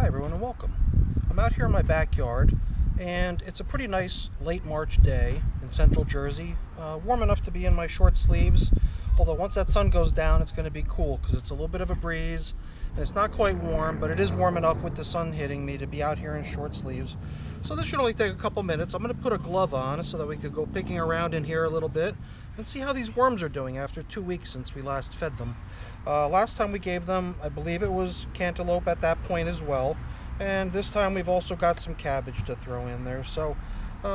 Hi everyone and welcome. I'm out here in my backyard and it's a pretty nice late March day in central Jersey. Warm enough to be in my short sleeves, although once that sun goes down it's going to be cool because it's a little bit of a breeze and it's not quite warm, but it is warm enough with the sun hitting me to be out here in short sleeves. So this should only take a couple minutes. I'm going to put a glove on so that we could go picking around in here a little bit and see how these worms are doing after 2 weeks since we last fed them. Last time we gave them, I believe it was cantaloupe at that point as well, and this time we've also got some cabbage to throw in there. So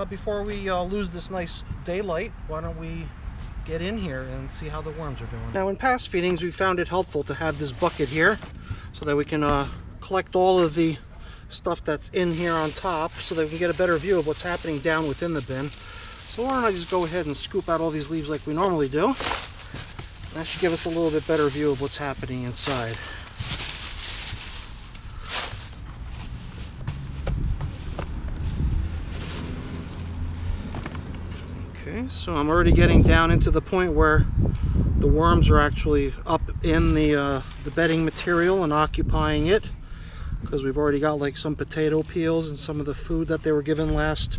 before we lose this nice daylight, why don't we get in here and see how the worms are doing. Now in past feedings we found it helpful to have this bucket here so that we can collect all of the stuff that's in here on top so that we can get a better view of what's happening down within the bin. So why don't I just go ahead and scoop out all these leaves like we normally do. That should give us a little bit better view of what's happening inside. Okay, so I'm already getting down into the point where the worms are actually up in the bedding material and occupying it, because we've already got like some potato peels and some of the food that they were given last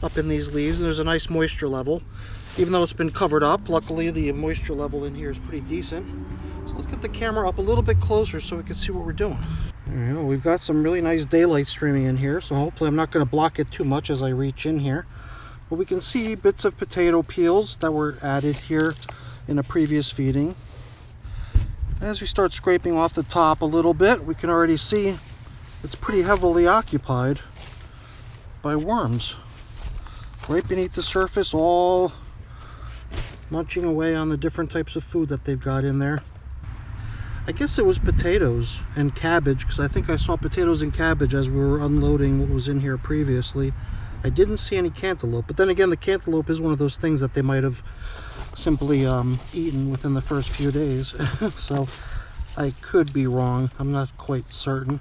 up in these leaves. And there's a nice moisture level. Even though it's been covered up, luckily the moisture level in here is pretty decent. So let's get the camera up a little bit closer so we can see what we're doing. There you go. We've got some really nice daylight streaming in here, so hopefully I'm not going to block it too much as I reach in here. But we can see bits of potato peels that were added here in a previous feeding. As we start scraping off the top a little bit, we can already see it's pretty heavily occupied by worms. Right beneath the surface, all munching away on the different types of food that they've got in there. I guess it was potatoes and cabbage, because I think I saw potatoes and cabbage as we were unloading what was in here previously. I didn't see any cantaloupe, but then again the cantaloupe is one of those things that they might have simply eaten within the first few days. So I could be wrong, I'm not quite certain.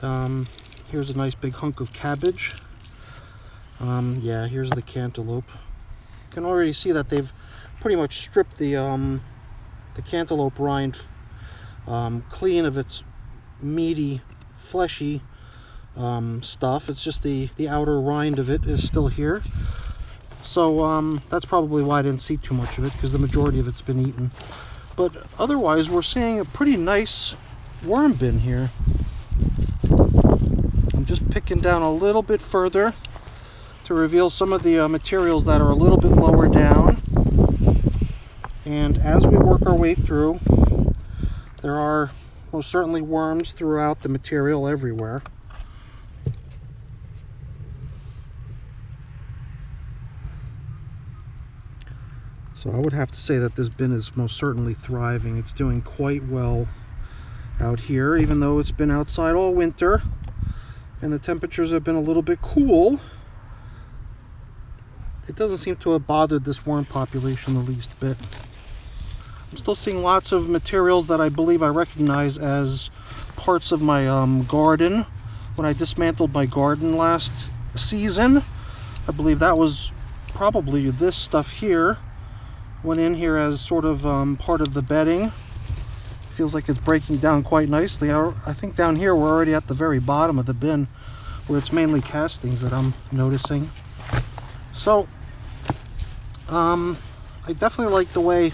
Here's a nice big hunk of cabbage. Yeah, here's the cantaloupe. You can already see that they've pretty much stripped the cantaloupe rind clean of its meaty, fleshy stuff. It's just the outer rind of it is still here. So that's probably why I didn't see too much of it, because the majority of it's been eaten. But otherwise, we're seeing a pretty nice worm bin here. I'm just picking down a little bit further to reveal some of the materials that are a little bit lower down. And as we work our way through, there are most certainly worms throughout the material everywhere. So I would have to say that this bin is most certainly thriving. It's doing quite well out here, even though it's been outside all winter and the temperatures have been a little bit cool. It doesn't seem to have bothered this worm population the least bit. I'm still seeing lots of materials that I believe I recognize as parts of my garden. When I dismantled my garden last season, I believe that was probably this stuff here. Went in here as sort of part of the bedding. Feels like it's breaking down quite nicely. I think down here we're already at the very bottom of the bin, where it's mainly castings that I'm noticing. So I definitely like the way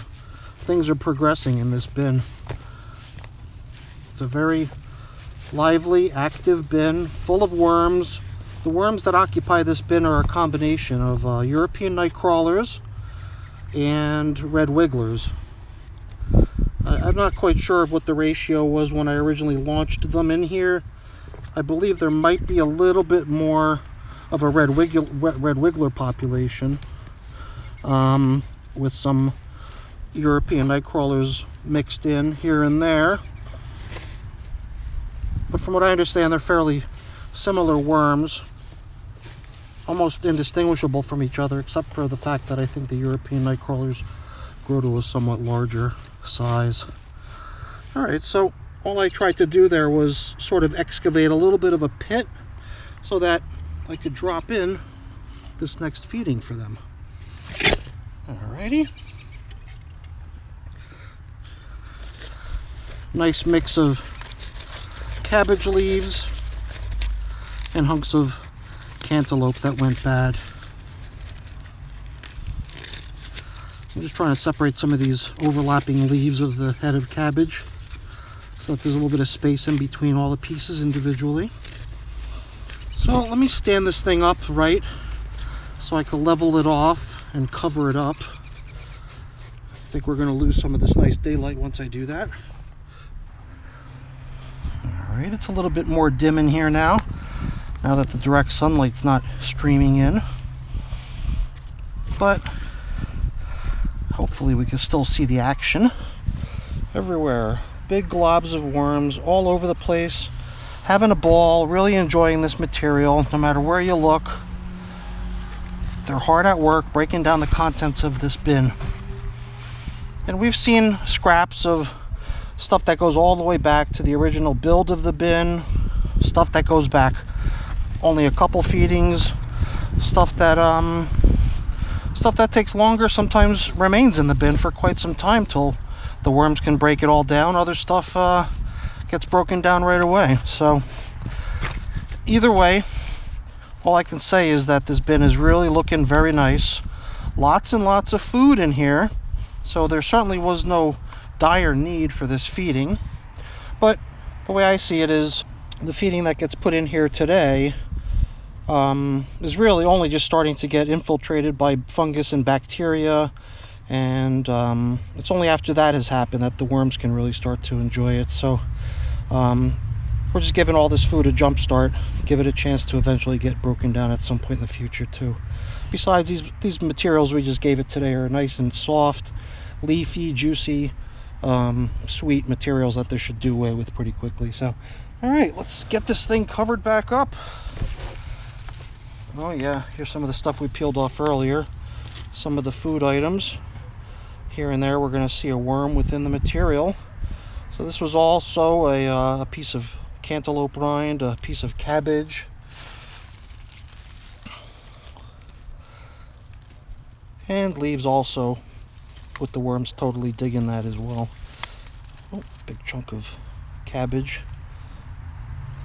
things are progressing in this bin. It's a very lively, active bin full of worms. The worms that occupy this bin are a combination of European night crawlers and red wigglers. I'm not quite sure what the ratio was when I originally launched them in here. I believe there might be a little bit more of a red wiggler population, with some European night crawlers mixed in here and there. But from what I understand, they're fairly similar worms, almost indistinguishable from each other, except for the fact that I think the European night crawlers grow to a somewhat larger size. Alright, so all I tried to do there was sort of excavate a little bit of a pit so that I could drop in this next feeding for them. Alrighty. Nice mix of cabbage leaves and hunks of cantaloupe that went bad. I'm just trying to separate some of these overlapping leaves of the head of cabbage so that there's a little bit of space in between all the pieces individually. So let me stand this thing up right so I can level it off and cover it up. I think we're going to lose some of this nice daylight once I do that. Alright, it's a little bit more dim in here now that the direct sunlight's not streaming in. But hopefully we can still see the action everywhere. Big globs of worms all over the place. Having a ball, really enjoying this material no matter where you look. They're hard at work breaking down the contents of this bin. And we've seen scraps of stuff that goes all the way back to the original build of the bin, stuff that goes back only a couple feedings, stuff that takes longer sometimes remains in the bin for quite some time till the worms can break it all down. Other stuff gets broken down right away. So either way, all I can say is that this bin is really looking very nice. Lots and lots of food in here, so there certainly was no dire need for this feeding. But the way I see it is the feeding that gets put in here today is really only just starting to get infiltrated by fungus and bacteria, and it's only after that has happened that the worms can really start to enjoy it. So we're just giving all this food a jump start, give it a chance to eventually get broken down at some point in the future too. Besides, these materials we just gave it today are nice and soft, leafy, juicy, sweet materials that they should do away with pretty quickly. So all right, let's get this thing covered back up. Oh yeah, here's some of the stuff we peeled off earlier. Some of the food items. Here and there we're going to see a worm within the material. So this was also a piece of cantaloupe rind, a piece of cabbage, and leaves also, with the worms totally digging that as well. Oh, big chunk of cabbage.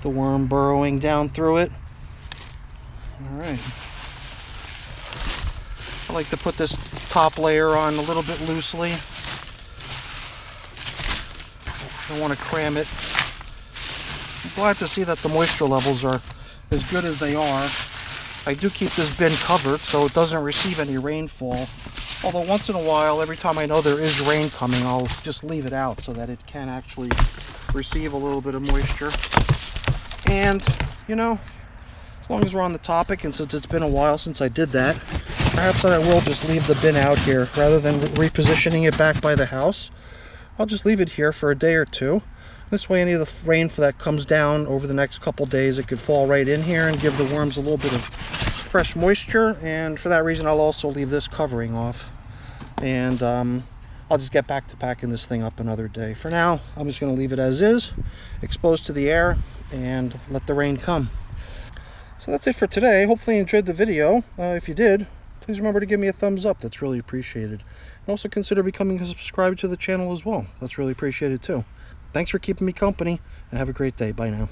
The worm burrowing down through it. Alright. I like to put this top layer on a little bit loosely. Don't want to cram it. I'm glad to see that the moisture levels are as good as they are. I do keep this bin covered so it doesn't receive any rainfall. Although once in a while, every time I know there is rain coming, I'll just leave it out so that it can actually receive a little bit of moisture. And, you know, as long as we're on the topic, and since it's been a while since I did that, perhaps I will just leave the bin out here rather than repositioning it back by the house. I'll just leave it here for a day or two. This way, any of the rain that comes down over the next couple days, it could fall right in here and give the worms a little bit of fresh moisture. And for that reason, I'll also leave this covering off. And I'll just get back to packing this thing up another day. For now, I'm just going to leave it as is, exposed to the air, and let the rain come. So that's it for today. Hopefully you enjoyed the video. If you did, please remember to give me a thumbs up. That's really appreciated. And also consider becoming a subscriber to the channel as well. That's really appreciated too. Thanks for keeping me company, and have a great day. Bye now.